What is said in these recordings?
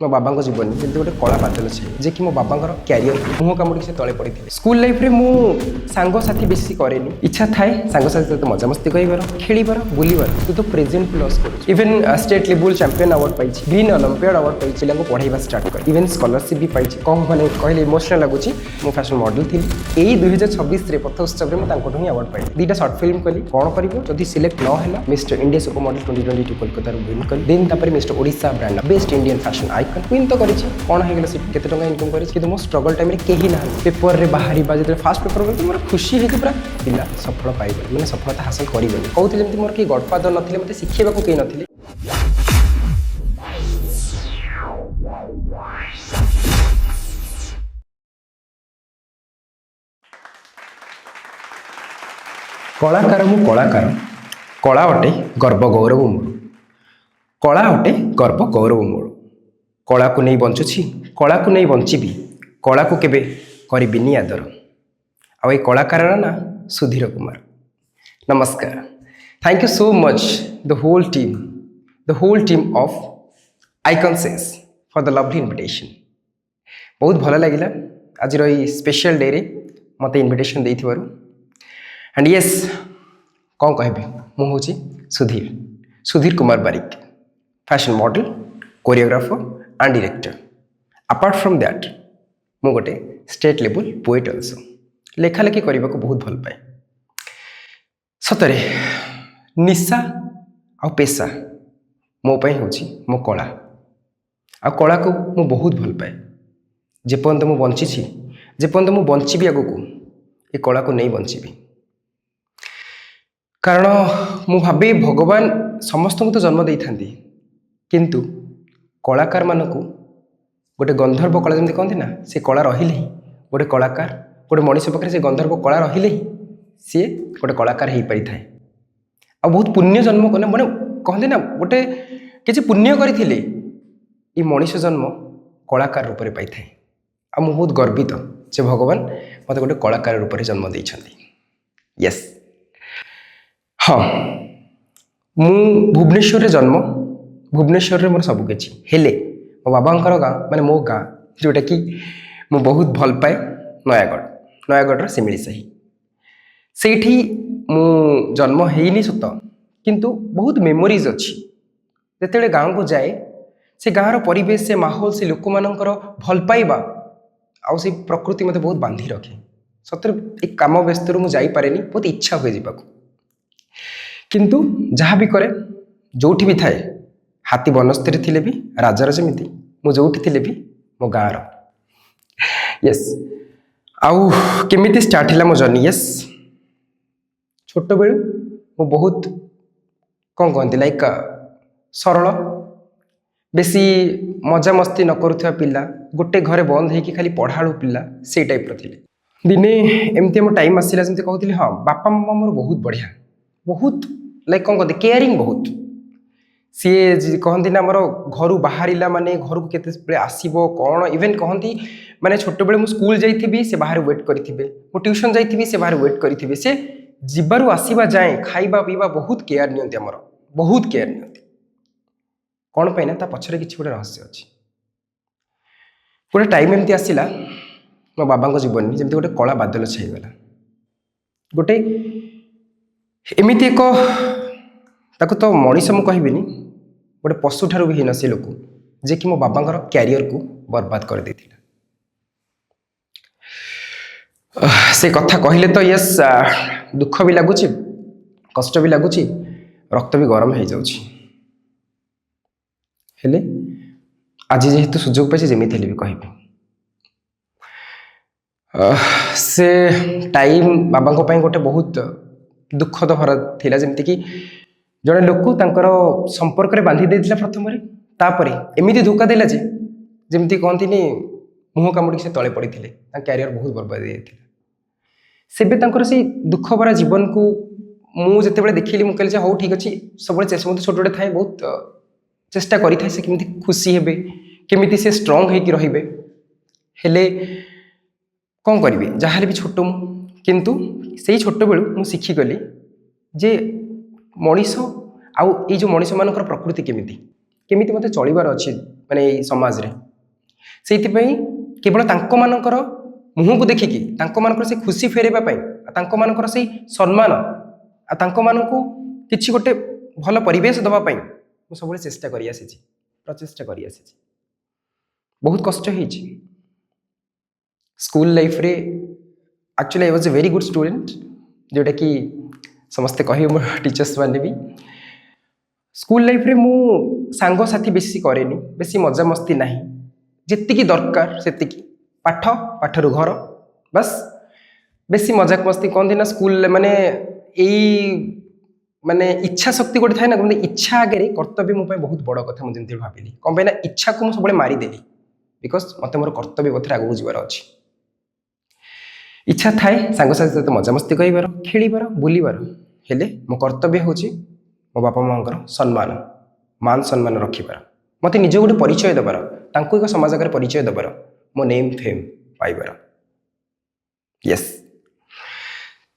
मो बाबा जीवन जमी गोटे कला बादल छे जे कि मो बाबा क्यारियर मुह कामुड़ी से तले पड़ी थे स्कूल लाइफ रे मु सांगसाथी बेसी करेनी इच्छा थाए सांगसाथी सहित मजामस्ती कर खेल बुलबार तू तो प्रेजेंट लॉस कर even state level champion award पाई ग्रीन ओलंपियाड अवार्ड पाई पिला पढ़ाई स्टार्ट कर इवन स्कॉलरशिप भी पाई कौन मैंने कहले इमोशनल लगुच मो फैशन मॉडल थी यही 2026 पथ उत्सव में ही अवार्ड पाई दुटा सर्ट फिल्म कली कौन कर सिलेक्ट न है mister India super model 2022 Kolkata win कली then mister Odisha brand best Indian fashion icon win तो करी कौन हो केते टंका इनकम करी मो स्ट्रगल टाइम रे केही ना पेपर रे बाहरी जो फास्ट पेपर करते मोर खुशी होती पूरा पिला सफल पाइबे मैंने सफलता हासिल करेंगे कहते जमी मोर कि गडफादर नथिले मते शिखेबा को केही नथिले कलाकार मु कलाकार कला अटे गर्व गौरव मोर कला अटे गर्व गौरव मोर कला को नहीं बंचुछि कला को नहीं बंचीबी कला को केबे करिबिनी आदर आ ए कलाकार ना सुधीर कुमार नमस्कार thank you so much the whole team of icons for the lovely invitation बहुत भल लगिला आज रही स्पेशल डे रे मते इनविटेशन देइथिबारु एंड यस कौन कहबी मु होची Sudhir Kumar Barik fashion model choreographer and director apart from that मु गोटे स्टेट लेवल पोएट ऑल्सो लेखालेखी करने को बहुत भल पाए सतरे निशा आ पेशा मो पाई होची मो कला आ कला को मु बहुत भल पाए जेपर्यंत मु बंची जेपर्यंत मु बंची आगू ये कला को नहीं बंची कारण मु भाबे भगवान समस्त को तो जन्म दे था किंतु कलाकार मानकु गोटे गंधर्व कला जमी कहते ना से कला रहिले ही गोटे कलाकार गोटे मनीष पाखे से गंधर्व कला रहिले ही सी गोटे कलाकार हो पारि थाए आ बहुत पुण्य जन्म कले मैंने कहते ना गोटे किसी पुण्य करथिले ये मनीष जन्म कलाकार रूप में पाई थाए आ मु बहुत गर्वित जे भगवान मत गोटे कलाकार रूप में जन्म देइछन्ति यस हाँ मु भुवनेश्वर रे जन्म भुवनेश्वर रे मोर सब किछि हेले मो बाबांकर गाँ माने मो गाँ जोटा कि मु बहुत भल पाए नयागढ़ सिमिली साही सेठी मु जन्म हेनी सत किंतु बहुत मेमोरीज अच्छी जिते गाँव को जाए से गाँव परिवेश से माहौल से लोक मानकर भल पाइबा आउ से प्रकृति मते बहुत बांधी रखे सतर एक काम व्यस्त मु जाई पारेनी बहुत इच्छा हुए जावाक किंतु जहाँ भी करे जोठी भी थाए हाथी बनस्थिर थिले भी राजार जमीती मु जोठी थिले भी मो गाँव यस आउ केमिति स्टार्ट हिला मो जर्नी यस छोट बेलू मु बहुत कौन कहते लाइक सरल बेसी मजा मस्ती न करुवा पिला गोटे घरे बंद होगी खाली पढ़ाड़ू पिला से टाइप थिले दिने एमती मो टाइम आसला जमी कहते हाँ बापा मामा मोर बहुत बढ़िया बहुत लाइक कौन कहते केयरिंग बहुत सी कहती ना आमर घर बाहर माने घर को केते आसो कौन इवेन कहती माने छोट बेले मुझे स्कूल जाइए से बाहर वेट करेंगे मु ट्यूशन जाइए से बाहर वेट करेंगे से जीवार आसवा जाए खाइबा पीवा बहुत केयर नियंती आमर बहुत केयर नियंती कौन पाइना ता पछरे किछि गोटे रहस्य अच्छी गोटे टाइम एमती आसला मो बाबा जीवन जमी गोटे कला बादल छाईगला गोटे एमती एक ताको तो मनीष मु कहबिनी गोटे पशु ठारू भी हीन से लोक जे कि मो बाबा क्यारियर को बर्बाद कर देथिला से कथा कहले तो यस दुख भी लगुच कष्ट भी लगुच रक्त भी गरम हो जाउछि हेले आज जेहेतु सुजोग पाइछि जेमिति हेले भी कहबी से टाइम बाबा गोटे बहुत दुखद भरा थिला जेमति कि जड़े लोक तांकर संपर्क रे बांधी देथिला प्रथम रे तापरे एमिति धोखा देला जे जेमति कहंतिनी मुह कामुड़ी से तले पड़ी थिले ता कैरियर बहुत बर्बाद हो जाइथिला सेबे तांकर से दुख भरा जीवन को मु जते बेले देखिली मु कहले जे हो ठीक अछि सब बेले चेष्टा मते छोटोटे थाए बहुत चेष्टा करि थाए से केमिति खुशी हेबे केमिति से स्ट्रांग हे कि रहिबे हेले कौन करिवे जहाले भी छोटो मु किंतु सेही छोट बेलू मु शिखी गली जे मनीष आउ ये जो मनीष मानकर प्रकृति केमिति केमिति मते चलिबार अछि माने एई समाज रे सेइथिपई केवल तांको मानकर मुह को देखिकी तांको मानकर से खुशी फेरेबा पई तांको मानकर से सम्मान आ तांको मानकु किछि गोटे भल परिवेश दबा पई मु सबले चेष्टा करि आसीछि प्रचेष्टा करि आसीछि बहुत कष्ट हेछि स्कूल लाइफ रे actually I was a very good student जोटा कि समस्ते कहे मो टीचर्स माने भी स्कूल लाइफ रे मु सांग साथी बेसी करेनी बेसी मजा मस्ती नाही जेतिकी दरकार सेतिकी पाठ पाठरू घर बस बेसी मजाक मस्ती कहते ना स्कूल माने एई माने इच्छा शक्ति गोटे थाए ना मतलब इच्छा आगे कर्तव्य मो बहुत बड़ कथा मुझे जमी भाविली कौन ना इच्छा को मुझे मारिदेली बिकज मत मोर कर्तव्य पथर आगू जीवार अच्छी इच्छा थाए सांगसाथी सहित मजामस्ती कर खेलिबार बुलिबार हेले मो कर्तव्य हूँ मो बापा माँ सम्मान मान सम्मान रखिबार मत निज गोटे परिचय देवार तांको एक समाज आगे परिचय देवार मो नेम फेम पाइबार यस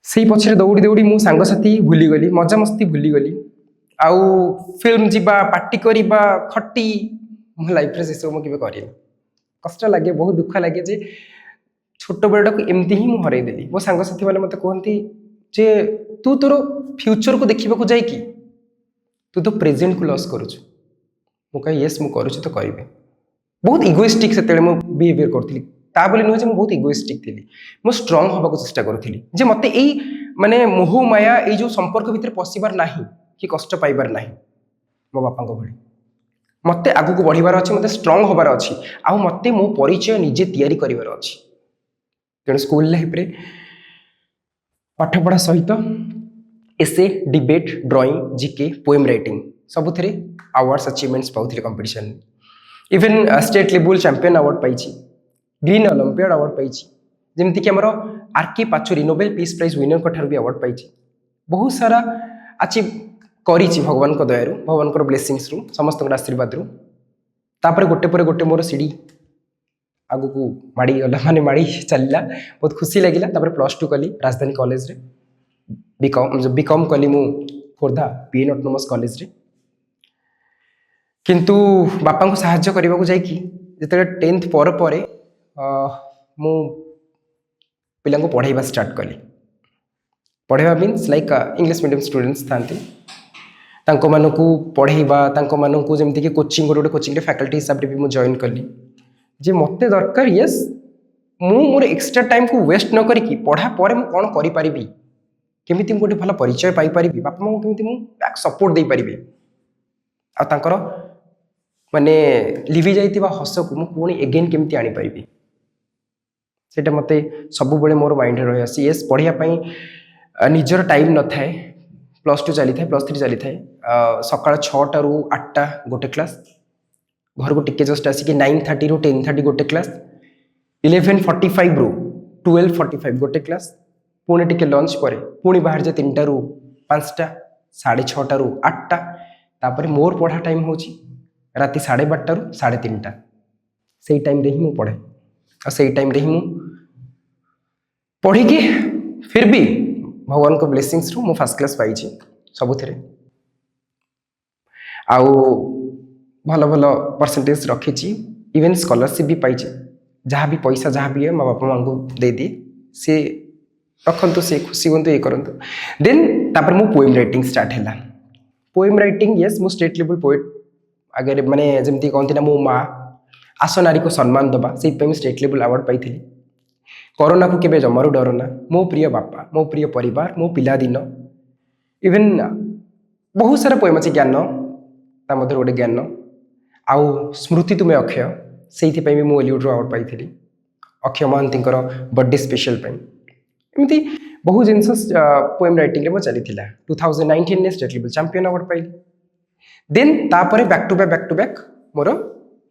से पछरे दौड़ी दौड़ी मु सांगसाथी भूलीगली मजामस्ती भूलीगली आउ फिल्म जीवा पार्टी करवा खटी मो लाइफ रे से सब मुझे करें कष्ट लगे बहुत दुख लगे जे छोट बेटा को एमती ही मुझे हरईदेली मो सांगसाथी मैंने मत कहती जे तू तोर फ्यूचर को देखा जाए कि तू तो प्रेजेंट को लॉस करुच मुझे येस मुझे करुच तो करी बहुत इगोइस्टिक से बिहेवियर करी ता बोली नुहे मुझे बहुत इगोइस्टिक थी मुझे स्ट्रंग हवा चेष्टा करी जे मत यही माने मोह माया ये जो संपर्क भितर पशिबार ना कि कष्ट पाइबार ना मो बापा भली मत आगू को बढ़िबार अच्छे मत स्ट्रंग हबार अच्छी आ मत मो परिचय निजे तैयारी करिवार अच्छी तेणु स्कूल लाइफ रे पाठपढ़ा सहित essay debate drawing GK poem writing सबुथिरे अवार्ड्स अचीवमेंट्स पाउथिले competition even state level champion award पाइछि ग्रीन ओलंपियाड अवार्ड पाइछि जेमति कि हमर RK Pachauri Nobel peace prize winner कठार भी अवार्ड पाइछि बहुत सारा अचीव करिछि भगवान को दयारु भगवान को ब्लेसिंग्स रु समस्त आशीर्वाद रु तापर गोटे मोर सीढ़ी आगु को माड़ी गला माने माड़ी चलला बहुत खुशी लगिला तापर +2 कली राजधानी कॉलेज रे बीकॉम कली मु खोर्धा पीएन ऑटोनोमस कॉलेज रे किंतु बापा को सहाय्य करने को जाइकी जिते 10th पर मु पिला को पढ़ाइबा स्टार्ट कली पढ़ाइबा means like English medium students थांती तांको मानकु पढ़ाइबा तांको मानकु जेमति कि कोचिंग गोटे कोचिंग रे फैकल्टी हिसाब रे भी मु जॉइन कली जे मते दरकार यस मु मोर एक्स्ट्रा टाइम को वेस्ट न करी पढ़ा पर मु कोन करि परिबी केमिति गोटे भल परिचय पाई परिबी बापा मां केमिति मु बैक सपोर्ट दे परिबी आ तांकर माने लिभि जाइतिबा हस को मु पुणी एगेन केमिति आनी परिबी सेटा मते सब बेले मोर माइंड रे रहि आसी यस पढ़िया पई निजर टाइम न थाए +2 चली थाए +3 चली थाए सकाळ 6टा रु 8टा गोटे क्लास घर को टिके जस्ट आसिक 9:30 रु 10:30 गोटे क्लास 11:45 रु 12:45 गोटे क्लास पुणे टिके लंच पर पुणी बाहर जे 3टा रु 5टा 6:30 रु 8टा तापर मोर पढ़ा टाइम होची राति 12:30 रु 3:30 से टाइम रे ही मु पढ़े और से टाइम रे ही मु पढ़ी कि फिर भी भगवान को ब्लेसिंग्स रु मु फर्स्ट क्लास पाई छी सबुथिरे आउ भल भल परसेंटेज रखी इवेन स्कॉलरशिप भी पाई जहाँ भी पैसा जहाँ भी है मो बापा माँ को दे दिए सी रखु से खुशी हूँ ये करूँ देन तापर मो पोएम राइटिंग स्टार्ट है पोएम राइटिंग यस मो स्टेट लेवल पोएट आगे माने जमती कहती ना मो माँ आस नारी को सम्मान दबा से स्टेट लेवल अवार्ड पाई कोरोना को केबे जमारू डरना मो प्रिय बापा मो प्रिय परिवार मो पिलादिन इवेन बहुत सारा पोएम अच्छे ज्ञान ता मध्य गोटे ज्ञान आउ स्मृति तुम्हें अक्षय से भी मुझे ओलीउड अवार्ड पाई अक्षय महांती बर्थडे स्पेशल एमती बहुत जिनस पोएम राइटिंग में चली 2019 ने स्टेट लेवल चैंपियन अवार्ड पाई देन तापर बैक टू बैक मोर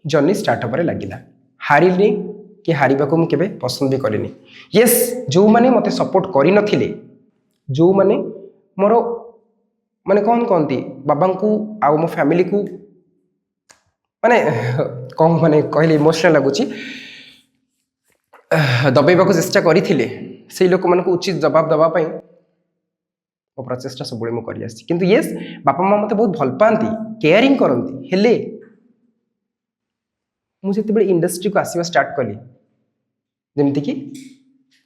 जर्नी स्टार्ट होबार लगिला हारिनी कि हारिबा को मुझे पसंद भी करेनी यस जो माने मते सपोर्ट करी नथिले जो माने मोर माने कौन कहती बाबा को आ मो फैमिली को माने कौन माने कहले इमोशनल लगुच दबाइबा को चेष्टा करथिले से लोक मान को उचित जवाब दबा पई मो प्रचेष्टा सब मुझे कर किंतु यस बापा माँ मते बहुत भल पाती केयरिंग करती हेले मुझे इंडस्ट्री को आसवा स्टार्ट कली जमीक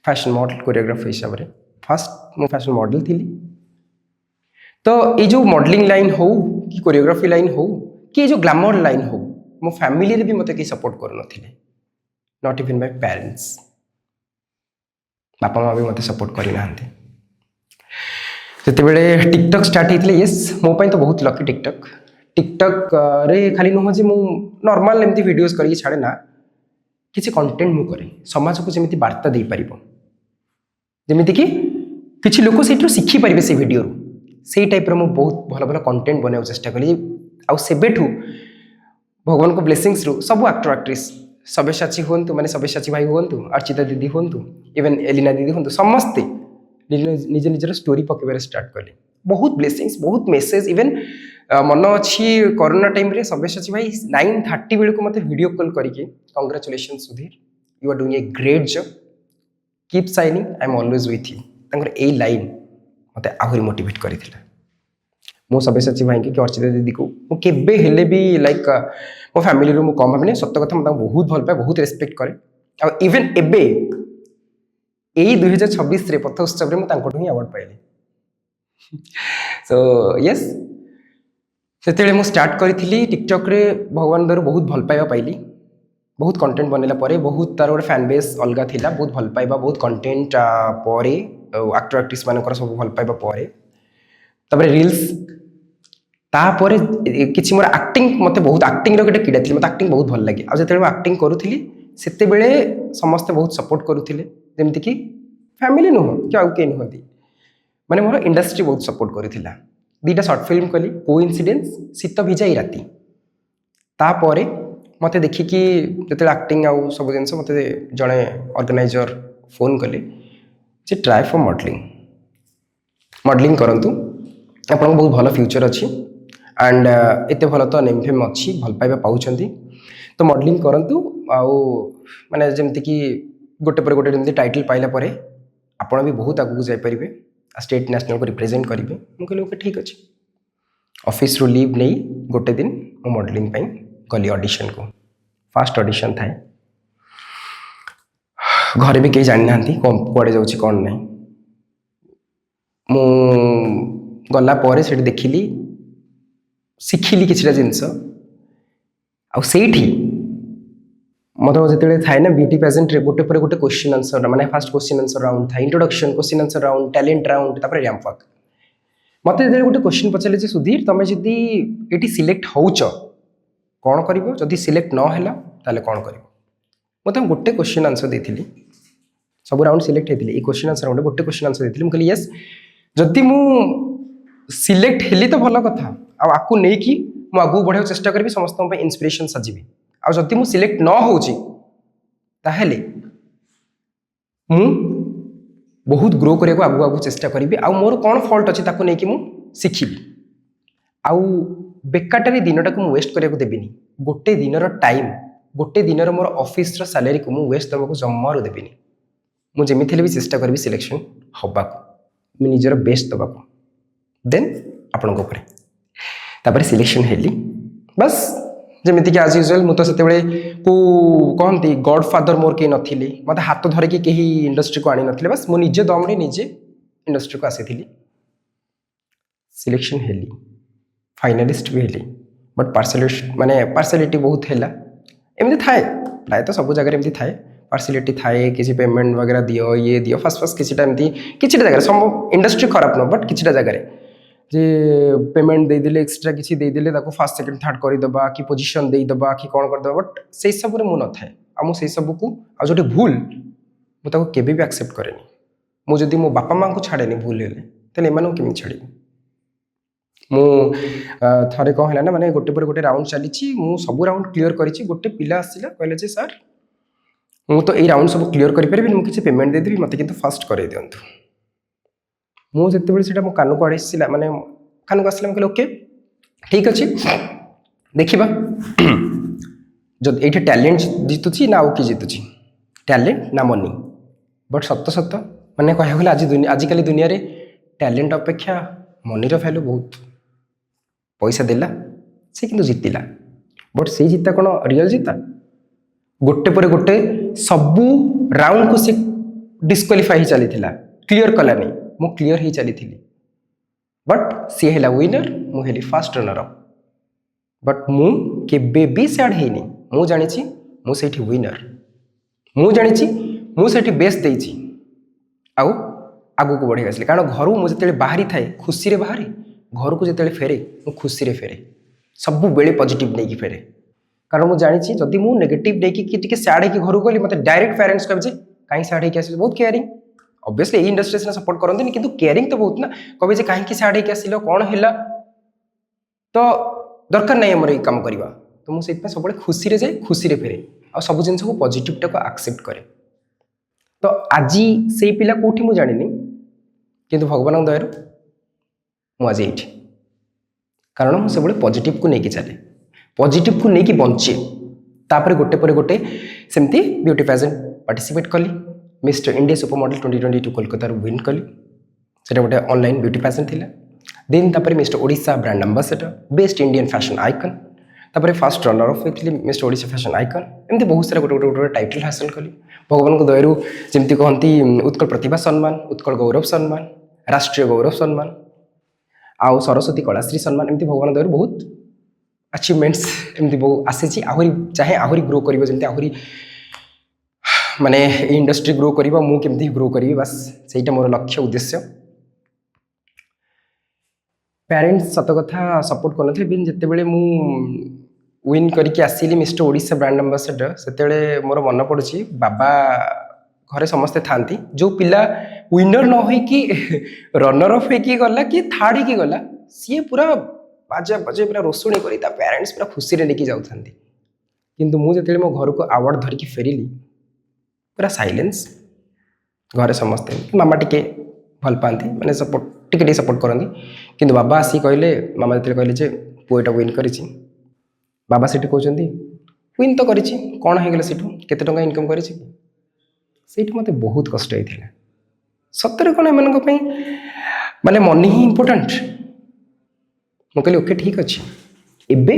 फैशन मॉडल कोरियोग्राफर हिसाब से फास्ट मु फैशन मॉडल थी। तो ये जो मॉडलिंग लाइन हो कि कोरियोग्राफी लाइन हो कि ये जो ग्लैमर लाइन हो मो फैमिली रे भी मते कहीं सपोर्ट कर नथिले, नॉट इवन माय पेरेंट्स। बापा माँ भी मते सपोर्ट करी नांती। जेतेबेले टिकटॉक स्टार्ट होते येस मो पाई तो बहुत लकी टिकटॉक। टिकटॉक रे खाली नुह जे मु नॉर्मल एमती वीडियोस करके छाड़े ना, किसी कंटेंट मु करे समाज को जमी वार्ता दे पारिबो, जमीती कि किसी लोक से शिखी पारे से वीडियो से टाइप रो बहुत भल भल कंटेंट बना चेष्टा कली। आउ सेबेठू भगवान को ब्लेसिंग्स रु सब एक्टर एक्ट्रेस सब्यसाची हूँ मैंने सब्यसाची भाई हूँ अर्चिता दीदी हूँ इवन एलिना दीदी हूँ समस्ते निज निजर स्टोरी पकेबार स्टार्ट कले। बहुत ब्लेसिंग्स बहुत मेसेज इवन मन अच्छी कोरोना टाइम रे सब्यसाची भाई 9:30 बेलू मत वीडियो कॉल करके congratulation Sudhir you are doing a great job keep shining I am always with you तंगर ए लाइन मत आहरी मोटिवेट करथिला। मो सब्यसाची भाई कि अर्चिता दीदी को मु केबे हेले भी लाइक मो फैमिली रो मु कम भावने सत्य कथा मत बहुत भल पाए बहुत रेस्पेक्ट करे। आ इवन एबे यही 2026 रे पथ उत्सव रे मु तांको ही अवार्ड पाइली। सो यस से मु स्टार्ट करी टिकटॉक रे भगवान दर बहुत भल पाइबा पाइली। बहुत कंटेंट बनैला परे बहुत तार गोटे फैन बेस अलग थिला बहुत भल पाइबा बहुत कंटेंट परे एक्टर एक्ट्रेस मानकर सब भल पाइबा परे तबरे रील्स तापर किछि मोर एक्टिंग मते बहुत एक्टिंग रो गोटे कीड़ा थी मते एक्टिंग बहुत भल लगे। आ जते एक्टिंग करूथिली सेते बेले समस्त बहुत सपोर्ट करूथिले जेमति कि फैमिली नुह कि आउ के नुहंती माने मोर इंडस्ट्री बहुत सपोर्ट करूथिला। दुईटा शॉर्ट फिल्म कली कोइंसिडेंस शीत भिजाई राती तापरे मते देखिकी जते एक्टिंग आउ सब जिनस मते जणे ऑर्गेनाइजर फोन कले जे ट्राई फॉर मॉडलिंग करंतु आपन बहुत भल फ्यूचर अच्छी एंड एते भल तो नेम फेम अच्छी भल पाइबा पाउछंती तो मॉडलिंग करंतु आउ माने जेमति कि गोटे पर गोटे जेमति टाइटल पाइला परे आपण भी बहुत आगु जाय परिबे स्टेट नेशनल को रिप्रेजेंट करिवे। मु कहले ओके ठीक अछि ऑफिस रो लीव नहीं गोटे दिन मु मॉडलिंग पई गली ऑडिशन को फास्ट ऑडिशन थाए घरे भी कहीं जानी नांती कुआड़े जाउछि कोन नहीं मु गला परे सेठी देखिली शिखिली किछटा जिंस आ सेठी मत जो थाए ना ब्यूटी पेजेंट रे गोटे पर गोटे क्वेश्चन आंसर माने फास्ट क्वेश्चन आंसर राउंड था introduction question answer round talent round तापर रैंप वॉक मत जो गोटे क्वेश्चन पचारे जे सुधीर तुम जदि ये सिलेक्ट होच कौन कर जदि सिलेक्ट न है ताले कौन कर मतलब गोटे क्वेश्चन आंसर देती सब राउंड सिलेक्ट होती ये क्वेश्चन आंसर राउंड गोटे क्वेश्चन आंसर देती मुझे यस जदि मु सिलेक्ट हेली तो भल कथा आपको नहीं कि मु आगू बढ़ा चेष्टा करी समस्त इन्स्पिरेशन सजीवी आ जदि मु सिलेक्ट न होची ताहेले मु बहुत ग्रो करने को आगू आगू चेष्टा करी आ मोर कौन फॉल्ट अच्छी ताको नहीं कि मु शिखिबी आउ बेकारटारे दिनटा को वेस्ट करने को देविनी गोटे दिन टाइम गोटे दिन मोर ऑफिस रो सैलरी को मु वेस्ट देवा जमार देविनी मु जेमिति भी चेष्टा करी सिलेक्शन हवा को निजर बेस्ट देवा देन आपण को सिलेक्शन हेली बस जमीती कि आज यूजुअल मुझे से को कहती गॉडफादर मोर कहीं नथिली मत हाथ धरिकी कहीं इंडस्ट्री को आनी नथिले बस मो निजे दम रे निजे इंडस्ट्री को आसी सिलेक्शन हेली फाइनालिस्ट भी हेली बट पार्सलिटी बहुत है एमती थाए प्राय तो सब जगह एमती थाए पार्सलिटी थाए किसी पेमेंट वगैरह दियो ये दियो फास्ट फास्ट किसी एमती किसी जगह सब इंडस्ट्री खराब न बट किसी जगह जे पेमेंट देदेले एक्सट्रा किसी देदेले ताको फर्स्ट सेकंड थर्ड करदेबा कि पोजीशन देदेबा कि कौन करदेबा बट से सब रे मु न थाए आ मु से सब को आ जोटे भूल मु ताको केबे भी एक्सेप्ट करेनी मु जदी मो बापा मां को छाड़ेनी भूल हेले तले एमानो केमि छाड़ी मु थरे कह हैला ना माने गोटे पर गोटे राउंड चलीची मु सब राउंड क्लियर करिची गोटे पिला आसिला कहले जे सर मु तो ए राउंड सब क्लियर करि परबी मु किसी पेमेंट दे देबी मते किंतु फर्स्ट करे दियंतु मु जते बेले सेटा मो कानु को आड़ीसिला माने कानु को आसला कहले ओके ठीक अछि देखिबा जद एठी टैलेंट जितुची ना ओ कि जितुची टैलेंट ना मनी बट सत्य सत्य माने कहया गले आज काली दुनिया रे टैलेंट अपेक्षा मनी रो वैल्यू बहुत पैसा देला से किंतु जितिला बट से जिता कोन रियल जिता गोटे पर गोटे सबू राउंड को से डिस्क्वालिफाई ही चली क्लियर कलानी मु क्लियर ही चली बट सी है विनर मुझे फास्ट रनर अप बट मु केबे भी सैड है मु जानी मुझे विनर मु जानी मुझे बेस्ट देती आउ आगू को बढ़ी आसली कारण घर मुझे बाहरी थाए खुशी बाहरी घर को जिते फेरे मु खुशी फेरे सब बेले पॉजिटिव नहीं फेरे कारण मुझे जानी जदि मुझे नेगेटिव नहीं सैड है घर को गली मतलब डायरेक्ट पेरेंट्स कहे कहीं सैड होकर आस बहुत केयरिंग ऑब्वियसली ये इंडस्ट्री से सपोर्ट करते किंतु केयरिंग तो बहुत ना कहे कहीं सैड होकर आसिल कौन है तो दरकार नहीं आमर ये कम करवा तो मुझे सब खुशी जाए खुशी फेरे आ सब जिन को पॉजिटिव टाक एक्सेप्ट करे तो आज से पिला कौटी मुझे जानी किंतु भगवान दयार मुझे ये कारण मुझे सब पॉजिटिव को लेकिन चले पॉजिटिव को लेकिन बंचे तापर गोटे पर गोटे सेमती ब्यूटी पेजेंट पार्टिसिपेट कली mister India super model 2022 Kolkata win कली से गोटे ऑनलाइन ब्यूटी पेजेंट थिला देन तापर mister Odisha brand ambassador best Indian fashion icon तापर फास्ट रनर अफ होती मिस्टर ओडिशा फैशन आइकन एमती बहुत सारा गोटे गोटे टाइटल हासिल कली भगवान को दयारू जमती कहती उत्कल प्रतिभा सम्मान उत्कल गौरव सम्मान राष्ट्रीय गौरव सम्मान आउ सरस्वती कलाश्री सम्मान एमती भगवान दयारू बहुत अचिवमेंट्स एमती बहुत आसी आहरी चाहे आहरी ग्रो कर जमी आहरी माने इंडस्ट्री ग्रो करवा मु केमती ग्रो करी बस सेटा मोर लक्ष्य उद्देश्य पेरेंट्स सत कथा सपोर्ट करनथे बिन जते बेले मु विन करके आसिली मिस्टर ओडिशा ब्रांड एम्बेसडर सेते मोर मन पड़ुची बाबा घरे समस्ते थांती जो पिला विनर न होई कि रनर अफ होई गला कि थर्ड की गला सी पूरा बाजे बाजे पूरा रोषणी करी ता पेरेंट्स पूरा खुशी रे लेके जाउथांती किंतु मु जते मो घर को अवार्ड धरिकी फेरिली पूरा साइलेंस घरे समस्ते मामा टिके भल पाती मैंने सपोर्ट टिके सपोर्ट करती किंतु बाबा आसी कहले मामा जो कहले जे पुएटा विन करिछि बाबा सेठी कहते विन तो करिछि कौन हो गला सेठू केते टंका इनकम करिछि सेठी मते बहुत कष्ट होइथिला सतरे कोन एमनक पई माने मनी ही इंपोर्टेंट मु कहली ओके ठीक अच्छे एबे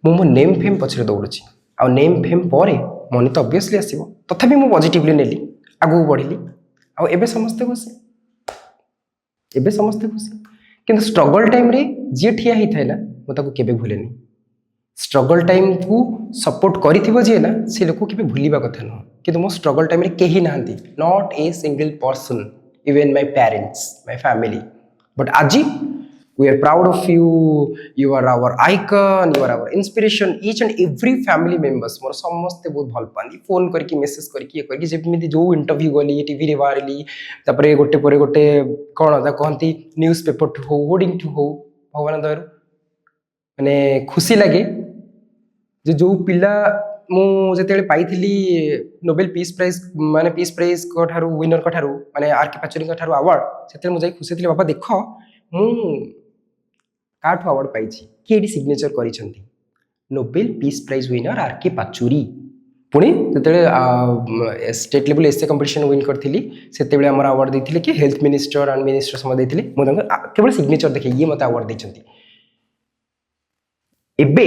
मो नेम फेम पछरे दौड़ुछि आ नेम फेम पर मनी तो ऑब्वियसली आसीबो तथापि मु पॉजिटिवली नेली आगू बढ़िली आ एबे समस्ते खुशी एबे समस्ते खुशी किंतु स्ट्रगल टाइम रे जी ठिया ही थाइला मु ताको केबे भूलेनी स्ट्रगल टाइम को सपोर्ट करिथिबो जे ना से लोक केबे भूलिबा कथा न किंतु मो स्ट्रगल टाइम रे केही नाहंती not a single person even my parents my family but आज we are proud of you you are our icon you are our inspiration each and every family members मोर समस्त बहुत भल पानी फोन करके message करके जेमिति जो इंटरव्यू गली TV रे बाहरली तापरे गोटे परे गोटे कोन ता कहंती न्यूज़ पेपर टू हो होर्डिंग टू हो भगवान दयारू माने खुशी लगे जो पिला मु जेतेले पाइथिली नोबेल पीस प्राइज माने पीस प्राइज को थारु विनर को थारु माने आर के पाचुरी को थारु अवार्ड सेते मु जाई खुशी थिली बाबा देखो मु काठू अवार्ड पाई किए सिग्नेचर करिसेंती Nobel peace prize winner R K Pachauri पुणी जो state level essay competition win करथिली सेते बेले हमर अवार्ड देथिले कि हेल्थ मिनिस्टर एंड मिनिस्टर सम देथिले मु केवल सिग्नेचर देखे ये मत अवार्ड देछंती एबे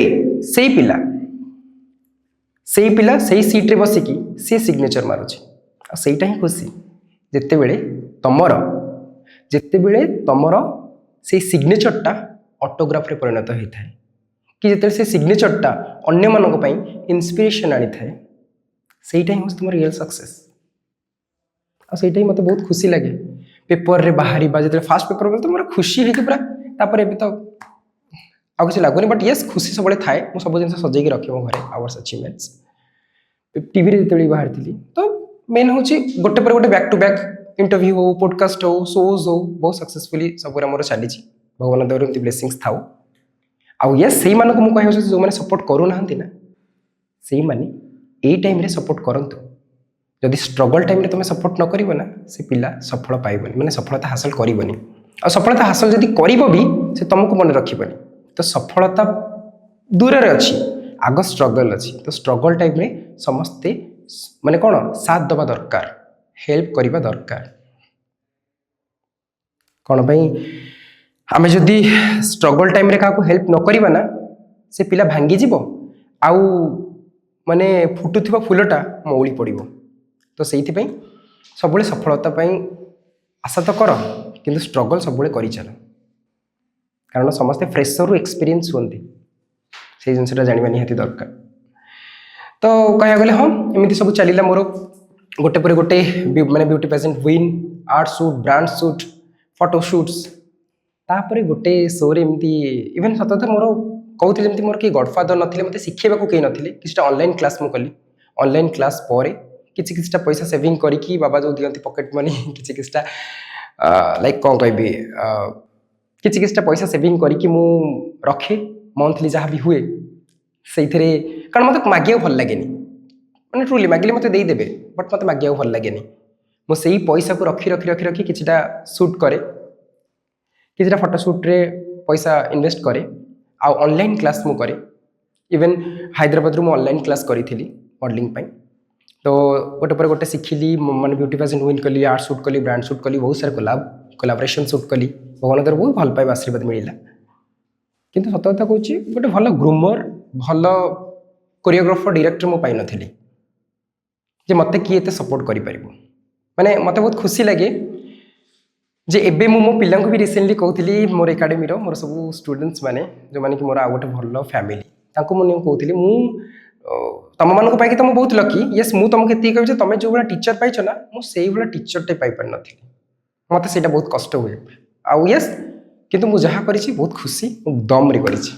सेई पिला सेई सीट रे बसिकी से सिग्नेचर मारुछि आ सेईटा ही खुशी जेते बेले तमर से सिग्नेचरटा ऑटोग्राफ रे परिणत होता है कि जिते से सिग्नेचरटा अन्य मानक पई इंस्पिरेशन आनी थाए सेईटा ही तुम रियल सक्सेस आ सेईटा ही मते बहुत खुशी लगे पेपर रे बाहरी बा जिते फास्ट पेपर बोल तो मोर खुशी हेती पूरा तापर एबे तो आ कुछ लागोनी बट यस खुशी सबले थाए मु सब जिंस सजेकी रखे मो घरे आवर्स अचीवमेंट्स टीवी रे जिते बाहर थी तो मेन होची गोटे पर गोटे बैक टू बैक इंटरव्यू हो पॉडकास्ट हो शोज हो बहुत सक्सेसफुली सब मोर चली भगवान दयारू एमती ब्लेसिंग्स थाउ आउ यस से मानक मु कहै जो माने सपोर्ट करू नाहंती ना से माने ए टाइम रे सपोर्ट करंतु जदि स्ट्रगल टाइम रे तुम सपोर्ट न करिवो ना से पिला सफल पाइबनी माने सफलता हासिल करिवनी आ सफलता हासिल जदि करिवो भी से तुमको मन रखिबनी तो सफलता दूर रे अछि आग स्ट्रगल अछि तो स्ट्रगल टाइम रे समस्ते माने कोन साथ दबा दरकार हेल्प करिबा दरकार कोन भाई आमे जदि स्ट्रगल टाइम रे का हेल्प न करिबा ना से पिला भांगी जीवो आउ ମାନେ ଫୁଟୁଥିବା ଫୁଲଟା ମଉଳି ପଡ଼ିବ। ତ ସେଇଥିପାଇଁ ସବୁବେଳେ ସଫଳତା ପାଇଁ ଆଶା ତ କର, କିନ୍ତୁ ଷ୍ଟ୍ରଗଲ୍ ସବୁବେଳେ କରିଚାଲ, କାରଣ ସମସ୍ତେ ଫ୍ରେଶର୍ରୁ ଏକ୍ସପିରିଏନ୍ସ ହୁଅନ୍ତି, ସେଇ ଜିନିଷଟା ଜାଣିବା ନିହାତି ଦରକାର। ତ କହିବାକୁ ଗଲେ ହଁ, ଏମିତି ସବୁ ଚାଲିଲା ମୋର ଗୋଟେ ପରେ ଗୋଟେ ମାନେ beauty pageant win, art shoot, brand shoot, photo shoots. ତାପରେ ଗୋଟେ ଶୋରେ ଏମିତି ଇଭେନ୍ ସତ କଥା ମୋର କହୁଥିଲି ଯେମିତି ମୋର କେହି ଗଡ଼ଫାଦର ନଥିଲେ, ମୋତେ ଶିଖେଇବାକୁ କେହି ନଥିଲେ। କିଛିଟା ଅନଲାଇନ୍ କ୍ଲାସ୍ ମୁଁ କଲି। ଅନଲାଇନ୍ କ୍ଲାସ୍ ପରେ କିଛିଟା ପଇସା ସେଭିଂ କରିକି ବାବା ଯେଉଁ ଦିଅନ୍ତି ପକେଟ୍ ମନି କିଛିଟା ଲାଇକ୍ କ'ଣ କହିବି, କିଛିଟା ପଇସା ସେଭିଂ କରିକି ମୁଁ ରଖେ। ମନ୍ଥଲି ଯାହା ବି ହୁଏ ସେଇଥିରେ, କାରଣ ମୋତେ ମାଗିବାକୁ ଭଲ ଲାଗେନି, ମାନେ ଟ୍ରୁଲି ମାଗିଲେ ମୋତେ ଦେଇଦେବେ, ବଟ୍ ମୋତେ ମାଗିବାକୁ ଭଲ ଲାଗେନି। ମୁଁ ସେଇ ପଇସାକୁ ରଖି ରଖି ରଖି ରଖି କିଛିଟା ସୁଟ୍ କରେ, କିଛିଟା ଫଟୋ ସୁଟ୍ରେ ପଇସା ଇନଭେଷ୍ଟ କରେ, ଆଉ ଅନଲାଇନ୍ କ୍ଲାସ୍ ମୁଁ କରେ। ଇଭେନ୍ ହାଇଦ୍ରାବାଦରୁ ମୁଁ ଅନଲାଇନ୍ କ୍ଲାସ୍ କରିଥିଲି ମଡେଲିଂ ପାଇଁ। ତ ଗୋଟେ ପରେ ଗୋଟେ ଶିଖିଲି, ମାନେ ବିୟୁଟି ପେଜେଣ୍ଟ ୱିନ୍ କଲି, ଆର୍ଟ ସୁଟ୍ କଲି, ବ୍ରାଣ୍ଡ ସୁଟ୍ କଲି, ବହୁତ ସାରା କୋଲାବରେସନ୍ ସୁଟ୍ କଲି। ଭଗବାନଙ୍କର ବହୁତ ଭଲ ପାଇବା ଆଶୀର୍ବାଦ ମିଳିଲା। କିନ୍ତୁ ସତ କଥା କହୁଛି, ଗୋଟେ ଭଲ ଗ୍ରୁମର, ଭଲ କୋରିଓଗ୍ରାଫର, ଡିରେକ୍ଟର ମୁଁ ପାଇନଥିଲି ଯେ ମୋତେ କିଏ ଏତେ ସପୋର୍ଟ କରିପାରିବ। ମାନେ ମୋତେ ବହୁତ ଖୁସି ଲାଗେ ଯେ ଏବେ ମୁଁ ମୋ ପିଲାଙ୍କୁ ବି ରିସେଣ୍ଟଲି କହୁଥିଲି, ମୋର ଏକାଡେମୀର ମୋର ସବୁ ଷ୍ଟୁଡେଣ୍ଟସ୍ ମାନେ, ଯେଉଁମାନେ କି ମୋର ଆଉ ଗୋଟେ ଭଲ ଫ୍ୟାମିଲି, ତାଙ୍କୁ ମୁଁ କହୁଥିଲି, ମୁଁ ତମମାନଙ୍କ ପାଇଁକି ତ ମୁଁ ବହୁତ ଲକି। ୟେସ୍, ମୁଁ ତମକୁ ଏତିକି କହିବି ଯେ ତମେ ଯେଉଁଭଳିଆ ଟିଚର ପାଇଛ ନା, ମୁଁ ସେଇଭଳିଆ ଟିଚରଟେ ପାଇପାରିନଥିଲି। ମୋତେ ସେଇଟା ବହୁତ କଷ୍ଟ ହୁଏ। ଆଉ ୟେସ୍, କିନ୍ତୁ ମୁଁ ଯାହା କରିଛି ବହୁତ ଖୁସି, ମୁଁ ଦମ୍ରେ କରିଛି।